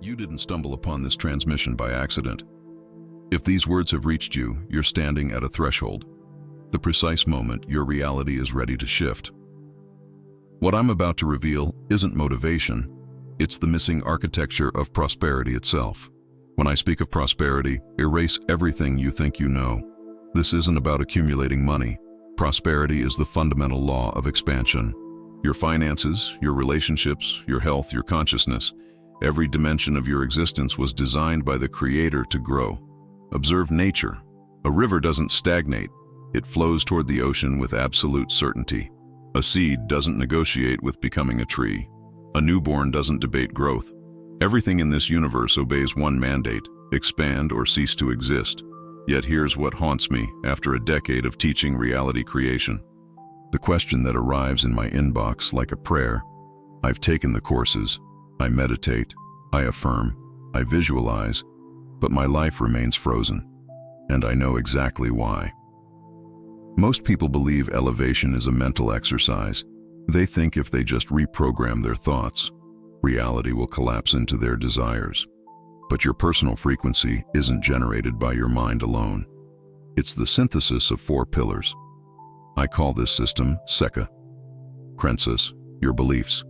You didn't stumble upon this transmission by accident. If these words have reached you, you're standing at a threshold, the precise moment your reality is ready to shift. What I'm about to reveal isn't motivation, it's the missing architecture of prosperity itself. When I speak of prosperity, erase everything you think you know. This isn't about accumulating money. Prosperity is the fundamental law of expansion. Your finances, your relationships, your health, your consciousness, every dimension of your existence was designed by the Creator to grow. Observe nature. A river doesn't stagnate. It flows toward the ocean with absolute certainty. A seed doesn't negotiate with becoming a tree. A newborn doesn't debate growth. Everything in this universe obeys one mandate: expand or cease to exist. Yet here's what haunts me after a decade of teaching reality creation. The question that arrives in my inbox like a prayer. I've taken the courses, I meditate, I affirm, I visualize, but my life remains frozen, and I know exactly why. Most people believe elevation is a mental exercise. They think if they just reprogram their thoughts, reality will collapse into their desires. But your personal frequency isn't generated by your mind alone. It's the synthesis of 4 pillars. I call this system CECA. Crenças, your beliefs.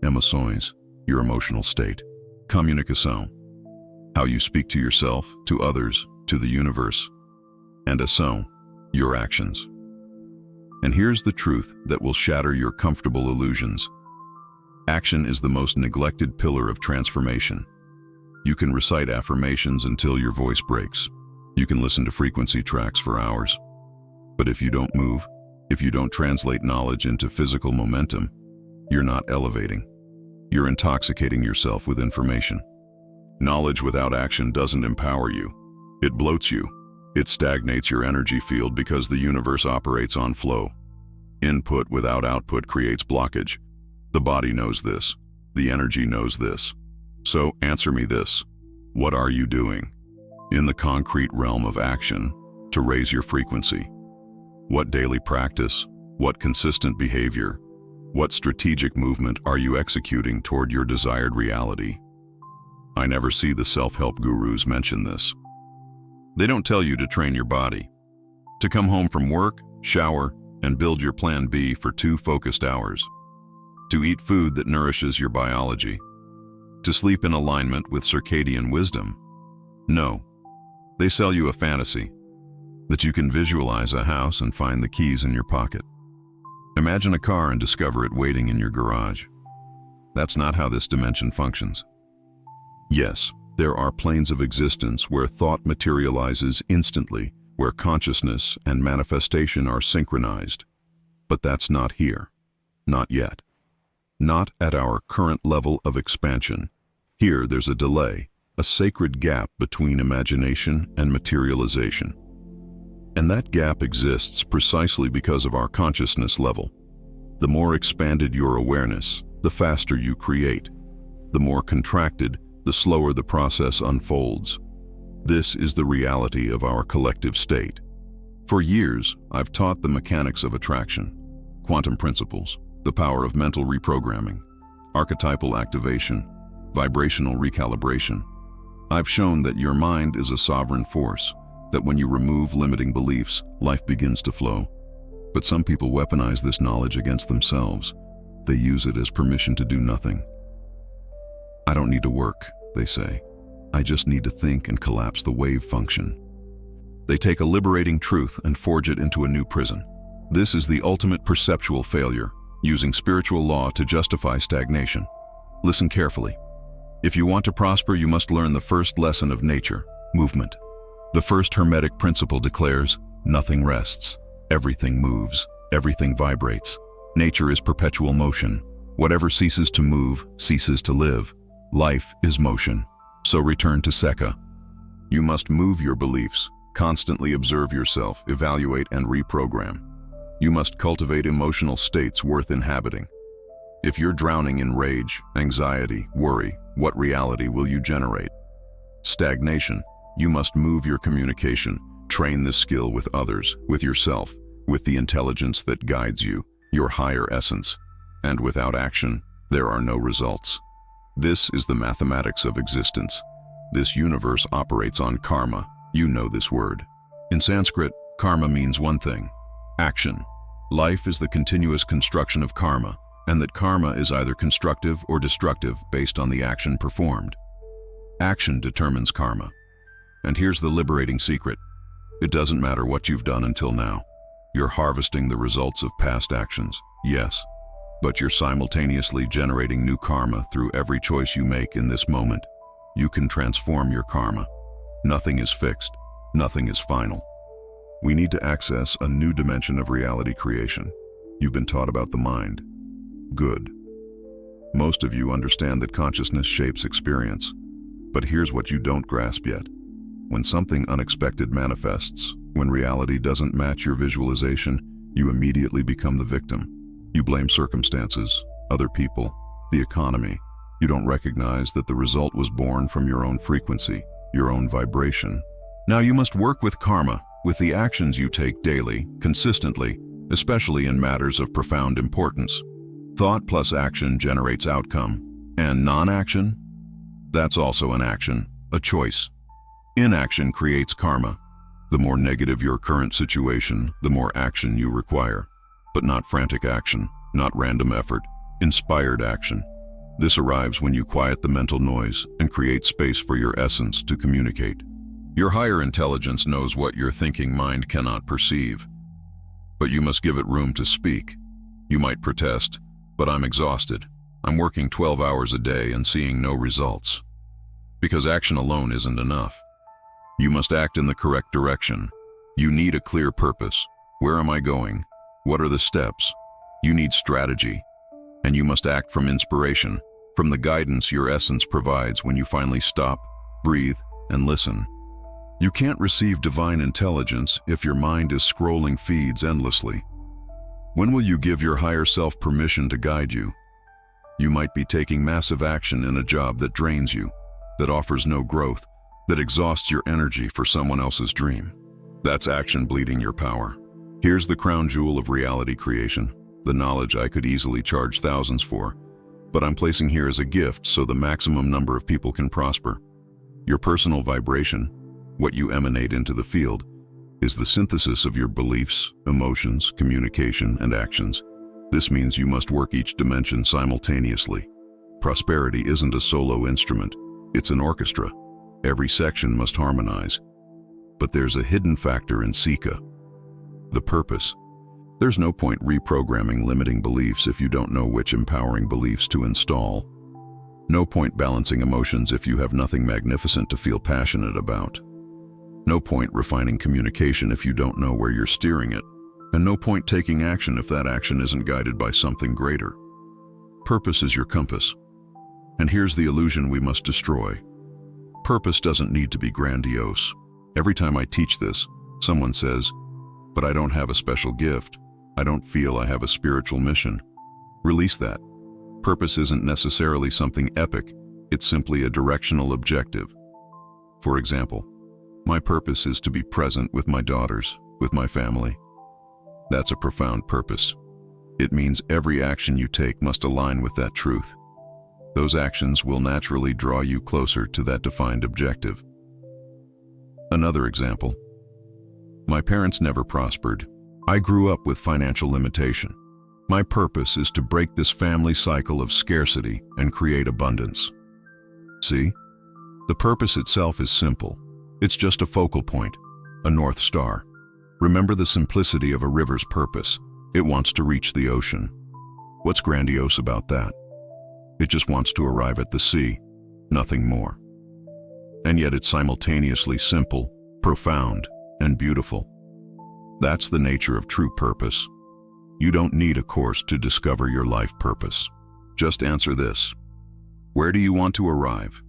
Emoções, your emotional state. Comunicação, how you speak to yourself, to others, to the universe. And ação, your actions. And here's the truth that will shatter your comfortable illusions. Action is the most neglected pillar of transformation. You can recite affirmations until your voice breaks. You can listen to frequency tracks for hours. But if you don't move, if you don't translate knowledge into physical momentum, you're not elevating. You're intoxicating yourself with information. Knowledge without action doesn't empower you. It bloats you. It stagnates your energy field because the universe operates on flow. Input without output creates blockage. The body knows this. The energy knows this. So answer me this. What are you doing in the concrete realm of action to raise your frequency? What daily practice, what consistent behavior, what strategic movement are you executing toward your desired reality? I never see the self-help gurus mention this. They don't tell you to train your body, to come home from work, shower, and build your plan B for 2 focused hours, to eat food that nourishes your biology, to sleep in alignment with circadian wisdom. No, they sell you a fantasy, that you can visualize a house and find the keys in your pocket. Imagine a car and discover it waiting in your garage. That's not how this dimension functions. Yes, there are planes of existence where thought materializes instantly, where consciousness and manifestation are synchronized. But that's not here. Not yet. Not at our current level of expansion. Here there's a delay, a sacred gap between imagination and materialization. And that gap exists precisely because of our consciousness level. The more expanded your awareness, the faster you create. The more contracted, the slower the process unfolds. This is the reality of our collective state. For years, I've taught the mechanics of attraction, quantum principles, the power of mental reprogramming, archetypal activation, vibrational recalibration. I've shown that your mind is a sovereign force, that when you remove limiting beliefs, life begins to flow. But some people weaponize this knowledge against themselves. They use it as permission to do nothing. I don't need to work, they say. I just need to think and collapse the wave function. They take a liberating truth and forge it into a new prison. This is the ultimate perceptual failure, using spiritual law to justify stagnation. Listen carefully. If you want to prosper, you must learn the first lesson of nature, movement. The first Hermetic principle declares, nothing rests, everything moves, everything vibrates. Nature is perpetual motion. Whatever ceases to move, ceases to live. Life is motion. So return to CECA. You must move your beliefs, constantly observe yourself, evaluate and reprogram. You must cultivate emotional states worth inhabiting. If you're drowning in rage, anxiety, worry, what reality will you generate? Stagnation. You must move your communication, train this skill with others, with yourself, with the intelligence that guides you, your higher essence. And without action, there are no results. This is the mathematics of existence. This universe operates on karma. You know this word. In Sanskrit, karma means one thing: action. Life is the continuous construction of karma, and that karma is either constructive or destructive based on the action performed. Action determines karma. And here's the liberating secret. It doesn't matter what you've done until now. You're harvesting the results of past actions, yes, but you're simultaneously generating new karma through every choice you make in this moment. You can transform your karma. Nothing is fixed. Nothing is final. We need to access a new dimension of reality creation. You've been taught about the mind. Good. Most of you understand that consciousness shapes experience. But here's what you don't grasp yet. When something unexpected manifests, when reality doesn't match your visualization, you immediately become the victim. You blame circumstances, other people, the economy. You don't recognize that the result was born from your own frequency, your own vibration. Now you must work with karma, with the actions you take daily, consistently, especially in matters of profound importance. Thought plus action generates outcome, and non-action? That's also an action, a choice. Inaction creates karma. The more negative your current situation, the more action you require. But not frantic action, not random effort, inspired action. This arrives when you quiet the mental noise and create space for your essence to communicate. Your higher intelligence knows what your thinking mind cannot perceive. But you must give it room to speak. You might protest, but I'm exhausted. I'm working 12 hours a day and seeing no results. Because action alone isn't enough. You must act in the correct direction. You need a clear purpose. Where am I going? What are the steps? You need strategy. And you must act from inspiration, from the guidance your essence provides when you finally stop, breathe, and listen. You can't receive divine intelligence if your mind is scrolling feeds endlessly. When will you give your higher self permission to guide you? You might be taking massive action in a job that drains you, that offers no growth, that exhausts your energy for someone else's dream. That's action bleeding your power. Here's the crown jewel of reality creation, the knowledge I could easily charge thousands for, but I'm placing here as a gift so the maximum number of people can prosper. Your personal vibration, what you emanate into the field, is the synthesis of your beliefs, emotions, communication, and actions. This means you must work each dimension simultaneously. Prosperity isn't a solo instrument, it's an orchestra. Every section must harmonize. But there's a hidden factor in CECA: the purpose. There's no point reprogramming limiting beliefs if you don't know which empowering beliefs to install. No point balancing emotions if you have nothing magnificent to feel passionate about. No point refining communication if you don't know where you're steering it. And no point taking action if that action isn't guided by something greater. Purpose is your compass. And here's the illusion we must destroy. Purpose doesn't need to be grandiose. Every time I teach this, someone says, "But I don't have a special gift. I don't feel I have a spiritual mission." Release that. Purpose isn't necessarily something epic. It's simply a directional objective. For example, my purpose is to be present with my daughters, with my family. That's a profound purpose. It means every action you take must align with that truth. Those actions will naturally draw you closer to that defined objective. Another example. My parents never prospered. I grew up with financial limitation. My purpose is to break this family cycle of scarcity and create abundance. See? The purpose itself is simple. It's just a focal point, a North Star. Remember the simplicity of a river's purpose. It wants to reach the ocean. What's grandiose about that? It just wants to arrive at the sea, nothing more. And yet it's simultaneously simple, profound, and beautiful. That's the nature of true purpose. You don't need a course to discover your life purpose. Just answer this. Where do you want to arrive?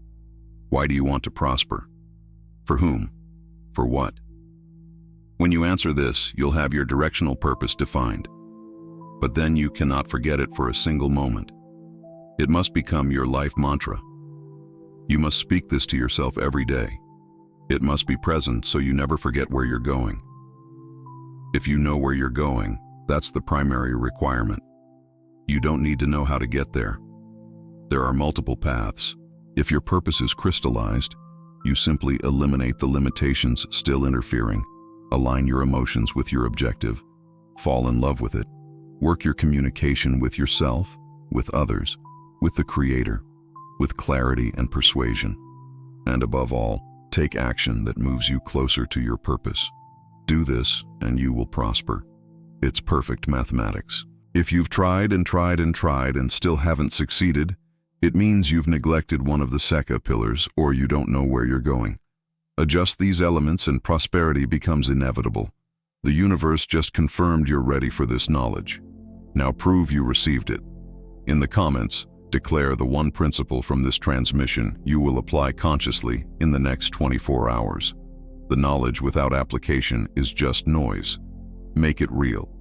Why do you want to prosper? For whom? For what? When you answer this, you'll have your directional purpose defined. But then you cannot forget it for a single moment. It must become your life mantra. You must speak this to yourself every day. It must be present so you never forget where you're going. If you know where you're going, that's the primary requirement. You don't need to know how to get there. There are multiple paths. If your purpose is crystallized, you simply eliminate the limitations still interfering, align your emotions with your objective, fall in love with it, work your communication with yourself, with others, with the Creator, with clarity and persuasion. And above all, take action that moves you closer to your purpose. Do this and you will prosper. It's perfect mathematics. If you've tried and tried and tried and still haven't succeeded, it means you've neglected one of the CECA pillars or you don't know where you're going. Adjust these elements and prosperity becomes inevitable. The universe just confirmed you're ready for this knowledge. Now prove you received it. In the comments, declare the one principle from this transmission you will apply consciously in the next 24 hours. The knowledge without application is just noise. Make it real.